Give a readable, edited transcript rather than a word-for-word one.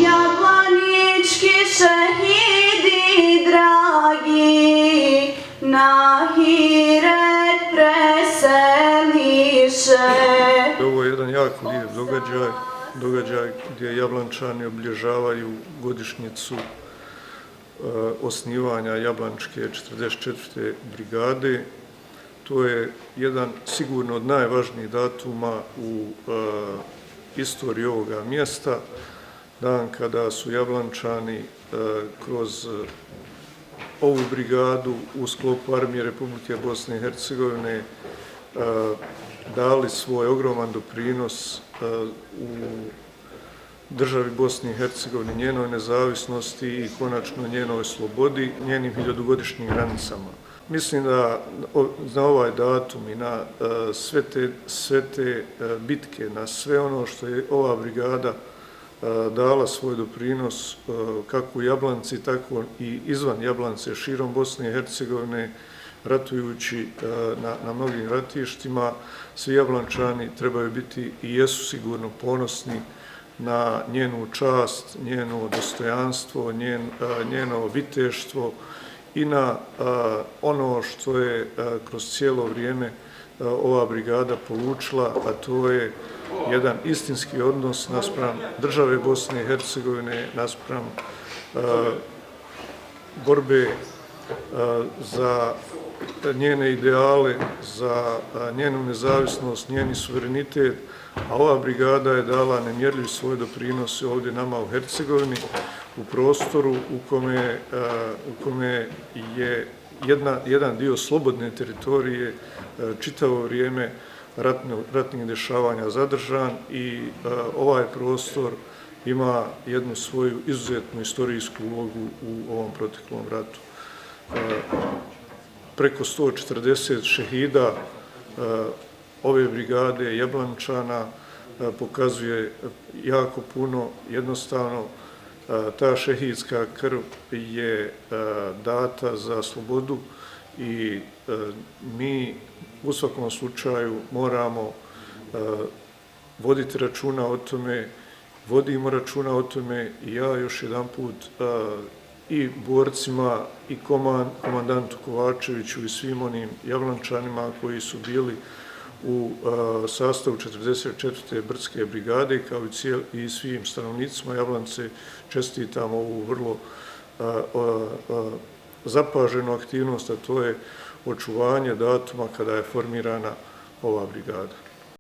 Jablanički šehidi dragi, na Hiret preseliše. Ovo je jedan jako lijep događaj gdje Jablančani obilježavaju godišnjicu osnivanja Jablaničke 44. brigade. To je jedan sigurno od najvažnijih datuma u istoriji ovoga mjesta, dan kada su Jablančani kroz ovu brigadu u sklopu Armije Republike Bosne i Hercegovine dali svoj ogroman doprinos u državi Bosne i Hercegovine, njenoj nezavisnosti i konačno njenoj slobodi, njenim hiljadugodišnjim granicama. Mislim da na ovaj datum i na sve te bitke, na sve ono što je ova brigada dala svoj doprinos kako u Jablanci, tako i izvan Jablance, širom Bosne i Hercegovine, ratujući na mnogim ratištima, svi Jablančani trebaju biti i jesu sigurno ponosni na njenu čast, njeno dostojanstvo, njeno viteštvo i na ono što je kroz cijelo vrijeme ova brigada polučila, a to je jedan istinski odnos naspram države Bosne i Hercegovine, naspram borbe za njene ideale, za njenu nezavisnost, njeni suverenitet, a ova brigada je dala nemjerljiv svoj doprinos ovdje nama u Hercegovini, u prostoru u kome je jedan dio slobodne teritorije čitavo vrijeme ratnih dešavanja zadržan i ovaj prostor ima jednu svoju izuzetnu istorijsku ulogu u ovom proteklom ratu. Preko 140 šehida ove brigade Jablančana pokazuje jako puno. Jednostavno, ta šehidska krv je data za slobodu i mi u svakom slučaju moramo voditi računa o tome, vodimo računa o tome i ja još jedan put i borcima i komandantu Kovačeviću i svim onim Jablančanima koji su bili u sastavu 44. brdske brigade, kao i svim stanovnicima Jablance, čestitam ovu vrlo zapaženu aktivnost, a to je očuvanje datuma kada je formirana ova brigada.